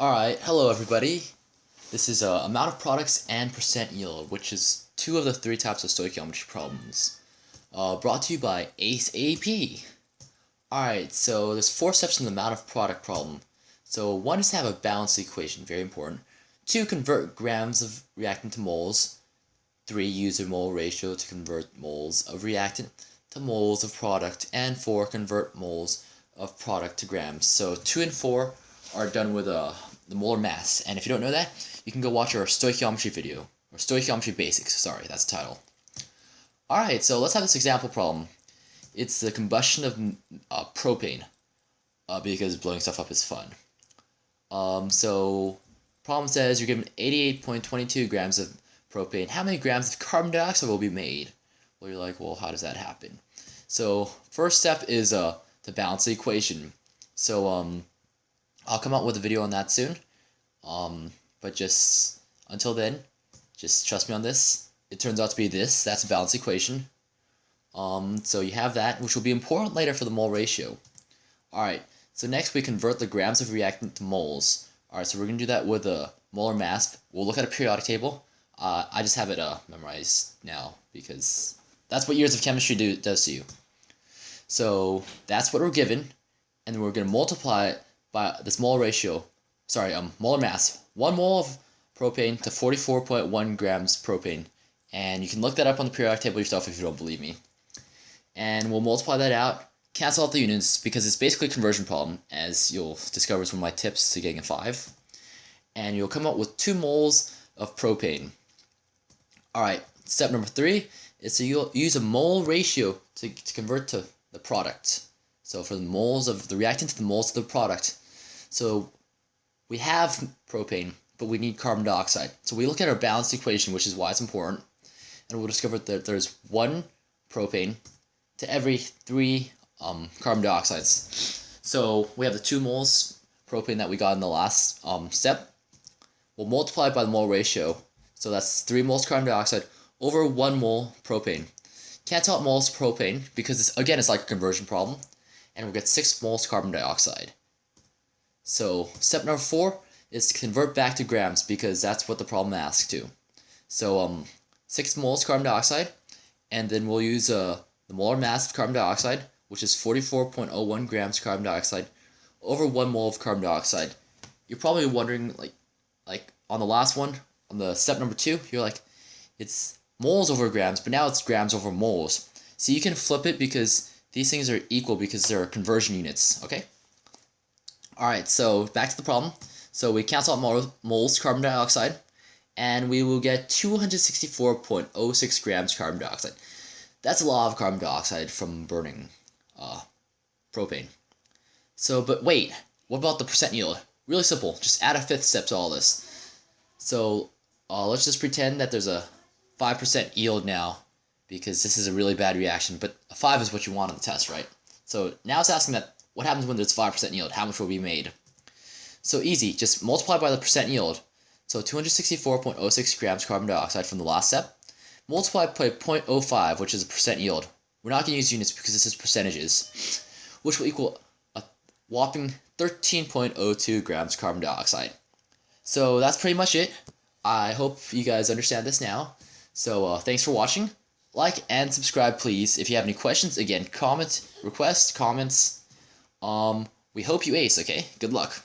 Alright, hello everybody. This is amount of products and percent yield, which is two of the three types of stoichiometry problems. Brought to you by Ace AP. Alright, so there's four steps in the amount of product problem. So one is to have a balanced equation, very important. Two, convert grams of reactant to moles. Three, use a mole ratio to convert moles of reactant to moles of product. And four, convert moles of product to grams. So 2 and 4 are done with the molar mass. And if you don't know that, you can go watch our stoichiometry video. Or stoichiometry basics, sorry, that's the title. Alright, so let's have this example problem. It's the combustion of propane, because blowing stuff up is fun. So problem says you're given 88.22 grams of propane. How many grams of carbon dioxide will be made? Well, you're like, well, how does that happen? So first step is to balance the equation. So I'll come out with a video on that soon. But just until then, just trust me on this. It turns out to be this. That's a balanced equation. So you have that, which will be important later for the mole ratio. Alright, so next we convert the grams of reactant to moles. Alright, so we're going to do that with a molar mass. We'll look at a periodic table. I just have it memorized now because that's what years of chemistry does to you. So that's what we're given, and then we're going to multiply it by this molar ratio. Sorry, molar mass. 1 mole of propane to 44.1 grams propane. And you can look that up on the periodic table yourself if you don't believe me. And we'll multiply that out, cancel out the units, because it's basically a conversion problem, as you'll discover is one of my tips to getting a 5. And you'll come up with 2 moles of propane. Alright, step number 3 is to use a mole ratio to convert to the product. So for the moles of the reactant to the moles of the product. So we have propane, but we need carbon dioxide. So we look at our balanced equation, which is why it's important. And we'll discover that there's 1 propane to every 3 carbon dioxides. So we have the 2 moles propane that we got in the last step. We'll multiply it by the mole ratio. So that's 3 moles carbon dioxide over 1 mole propane. Cancel out moles propane because it's like a conversion problem. And we'll get 6 moles carbon dioxide. So step number 4 is to convert back to grams because that's what the problem asks to. So 6 moles carbon dioxide, and then we'll use the molar mass of carbon dioxide, which is 44.01 grams carbon dioxide over 1 mole of carbon dioxide. You're probably wondering, like on the last one, on the step number 2, you're like, it's moles over grams, but now it's grams over moles. So you can flip it because these things are equal because they're conversion units, okay? Alright, so back to the problem. So we cancel out moles carbon dioxide, and we will get 264.06 grams carbon dioxide. That's a lot of carbon dioxide from burning propane. So, but wait, what about the percent yield? Really simple, just add a 5th step to all this. So let's just pretend that there's a 5% yield now, because this is a really bad reaction, but a 5 is what you want on the test, right? So now it's asking that what happens when there's 5% yield, how much will be made? So easy, just multiply by the percent yield. So 264.06 grams carbon dioxide from the last step, multiply by 0.05, which is a percent yield. We're not going to use units because this is percentages, which will equal a whopping 13.02 grams carbon dioxide. So that's pretty much it. I hope you guys understand this now. So thanks for watching. Like and subscribe, please. If you have any questions, again, comments. We hope you ace, okay? Good luck.